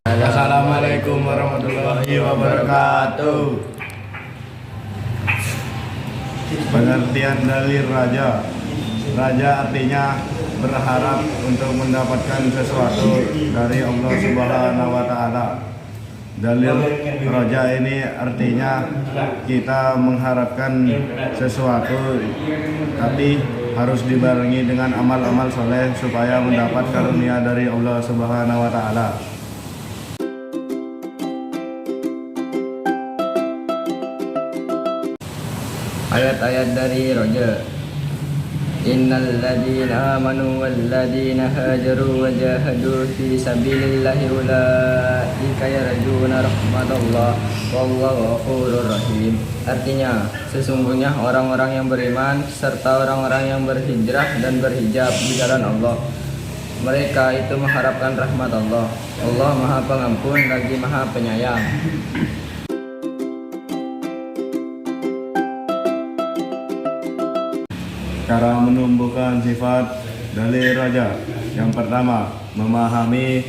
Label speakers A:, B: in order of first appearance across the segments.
A: Assalamualaikum warahmatullahi wabarakatuh. Pengertian dalil raja. Raja artinya berharap untuk mendapatkan sesuatu dari Allah Subhanahu wa Ta'ala. Dalil raja ini artinya kita mengharapkan sesuatu, tapi harus dibarengi dengan amal-amal soleh supaya mendapat karunia dari Allah Subhanahu wa Ta'ala.
B: Ayat-ayat dari Raja. Innal ladzina amanu wal ladzina hajaru wa jahadu fi sabilillahi ulaika yarjuna rahmatallah wallahu ghafurur rahim. Artinya, sesungguhnya orang-orang yang beriman serta orang-orang yang berhijrah dan berhijab di jalan Allah, mereka itu mengharapkan rahmat Allah. Allah Maha Pengampun lagi Maha Penyayang.
A: Cara menumbuhkan sifat dalil raja. Yang pertama, memahami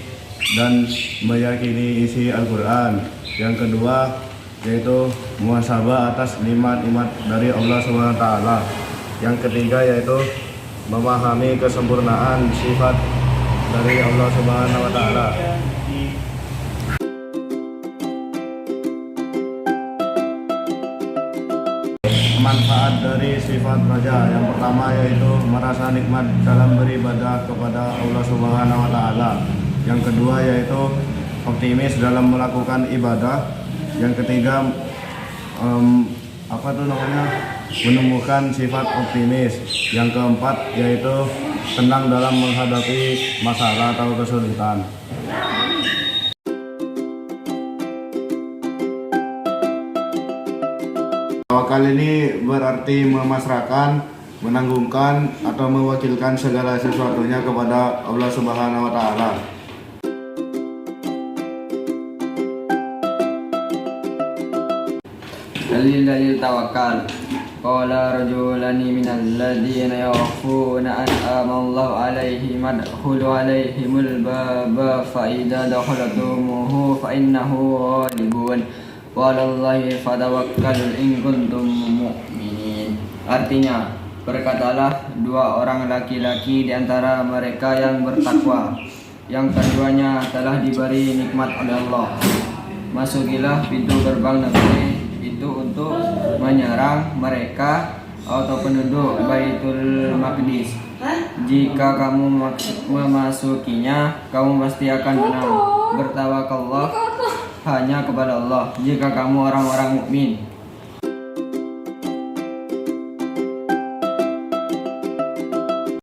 A: dan meyakini isi Al-Quran. Yang kedua, yaitu muhasabah atas nikmat-nikmat dari Allah SWT. Yang ketiga, yaitu memahami kesempurnaan sifat dari Allah SWT. Manfaat dari sifat raja. Yang pertama yaitu merasa nikmat dalam beribadah kepada Allah Subhanahu wa Ta'ala. Yang kedua yaitu optimis dalam melakukan ibadah. Yang ketiga menumbuhkan sifat optimis. Yang keempat yaitu tenang dalam menghadapi masalah atau kesulitan. Tawakal ini berarti memasrahkan, menanggungkan, atau mewakilkan segala sesuatunya kepada Allah Subhanahu wa Ta'ala.
B: Dalil-dalil tawakal. Qala rajulani minal ladzina yakhufuna an amallahu alaihim adkhulu alaihimul baba fa idza dakhaltumuhu fa innahu ghalibun. Walallahi fatawakkalu in kuntum mu'minin. Artinya, berkatalah dua orang laki-laki di antara mereka yang bertakwa, yang keduanya telah diberi nikmat oleh Allah. Masukilah pintu gerbang negeri itu untuk menyerang mereka atau penduduk Baitul Maqdis. Jika kamu memasukinya, kamu pasti akan menang. Bertawakallah hanya kepada Allah jika kamu orang-orang mukmin.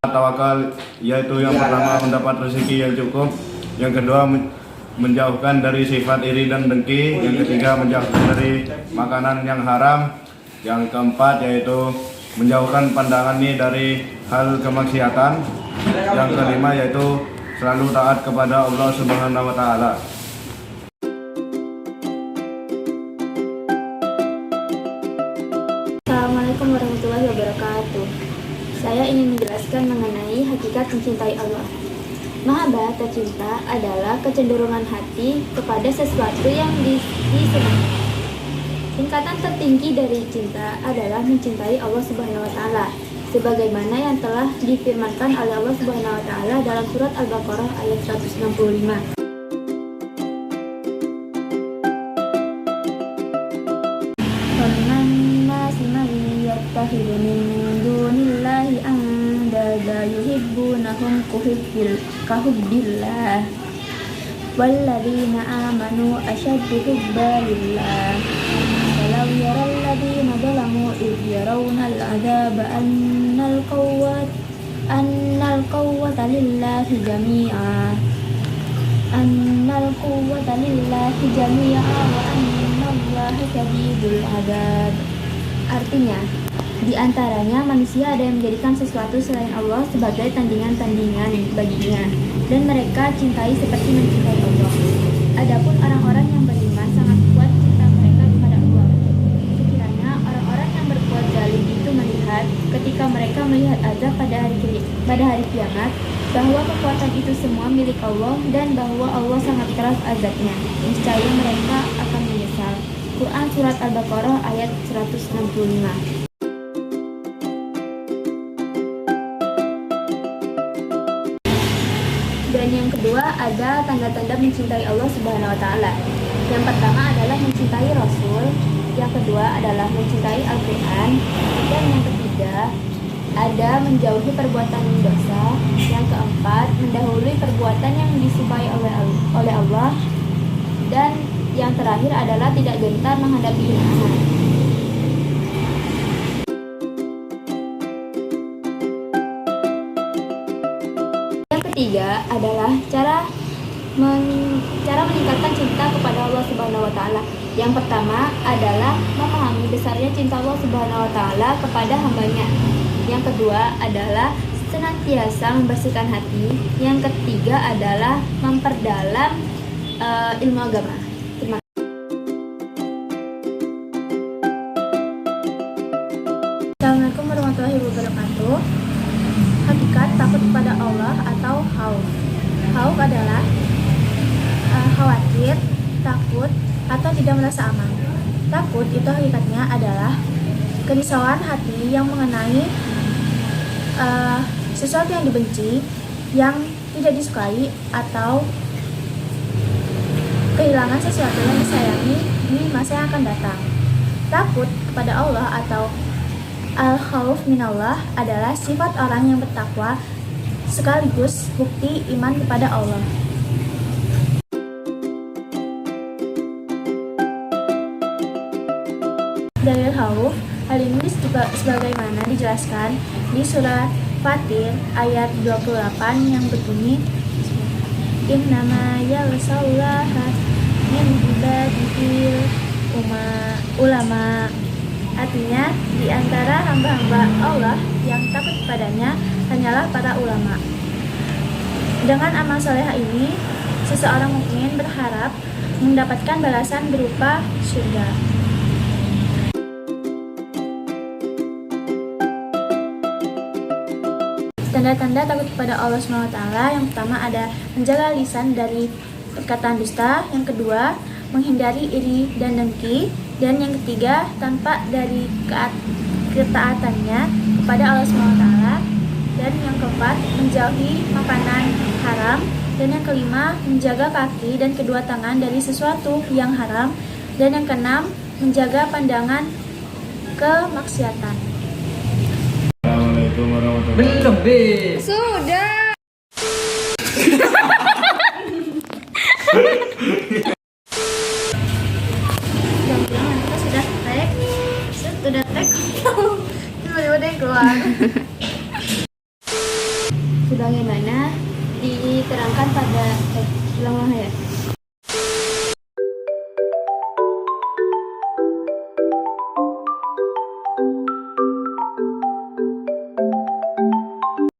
A: Tawakal yaitu yang pertama mendapat rezeki yang cukup, yang kedua menjauhkan dari sifat iri dan dengki, yang ketiga menjauhkan dari makanan yang haram, yang keempat yaitu menjauhkan pandangan ini dari hal kemaksiatan, yang kelima yaitu selalu taat kepada Allah Subhanahu wa Ta'ala.
C: Assalamualaikum warahmatullahi wabarakatuh. Saya ingin menjelaskan mengenai hakikat mencintai Allah. Mahabbah cinta adalah kecenderungan hati kepada sesuatu yang disenangi. Tingkatan tertinggi dari cinta adalah mencintai Allah Subhanahu wa Ta'ala, sebagaimana yang telah difirmankan oleh Allah Subhanahu wa Ta'ala dalam surat Al-Baqarah ayat 165. Min dunillahi andada yuhibbunahum kahubbillah walladzina amanu asyaddu hubban lillah walau yaral ladzina zalamu idh yarawnal adzaba annal quwwata lillahi jami'a wa annallaha syadidul adzab. Artinya, di antaranya manusia ada yang menjadikan sesuatu selain Allah sebagai tandingan-tandingan baginya, dan mereka cintai seperti mencintai Allah. Adapun orang-orang yang beriman sangat kuat cinta mereka kepada Allah. Sekiranya orang-orang yang berbuat zalim itu melihat ketakutan ketika mereka melihat azab pada hari kiamat, bahwa kekuatan itu semua milik Allah dan bahwa Allah sangat keras azabnya. Niscaya mereka akan menyesal. Quran Surat Al-Baqarah ayat 165. Dan yang kedua ada tanda-tanda mencintai Allah Subhanahu wa taala. Yang pertama adalah mencintai Rasul, yang kedua adalah mencintai Al-Qur'an, dan yang ketiga ada menjauhi perbuatan dosa, yang keempat mendahului perbuatan yang disukai oleh Allah, dan yang terakhir adalah tidak gentar menghadapi hinaan. Ketiga adalah cara meningkatkan cinta kepada Allah Subhanahu wa taala. Yang pertama adalah memahami besarnya cinta Allah Subhanahu wa taala kepada hambanya. Yang kedua adalah senantiasa membersihkan hati. Yang ketiga adalah memperdalam ilmu agama. Terima kasih. Assalamualaikum warahmatullahi wabarakatuh. Hakikat takut kepada Allah atau khauf. Khauf adalah khawatir, takut, atau tidak merasa aman. Takut itu hakikatnya adalah kerisauan hati yang mengenai sesuatu yang dibenci, yang tidak disukai, atau kehilangan sesuatu yang disayangi di masa yang akan datang. Takut kepada Allah atau al-khauf minallah adalah sifat orang yang bertakwa sekaligus bukti iman kepada Allah. Dalil khauf hal ini sebagaimana dijelaskan di surat Fatir ayat 28 yang berbunyi Innama yalsallaha min ibadihil ulama. Artinya, di antara hamba-hamba Allah yang takut kepadanya hanyalah para ulama. Dengan amal saleh ini, seseorang mukmin berharap mendapatkan balasan berupa surga. Tanda-tanda takut kepada Allah SWT yang pertama ada menjaga lisan dari perkataan dusta, yang kedua menghindari iri dan dengki, dan yang ketiga tampak dari ketaatannya kepada Allah SWT, dan yang keempat menjauhi makanan haram, dan yang kelima menjaga kaki dan kedua tangan dari sesuatu yang haram, dan yang keenam menjaga pandangan kemaksiatan.
A: Assalamualaikum warahmatullahi
B: Belum, Be.
C: Sudah. Jangan kita sudah tag, tiba-tiba dia keluar. Sebagaimana diterangkan pada ulang ya.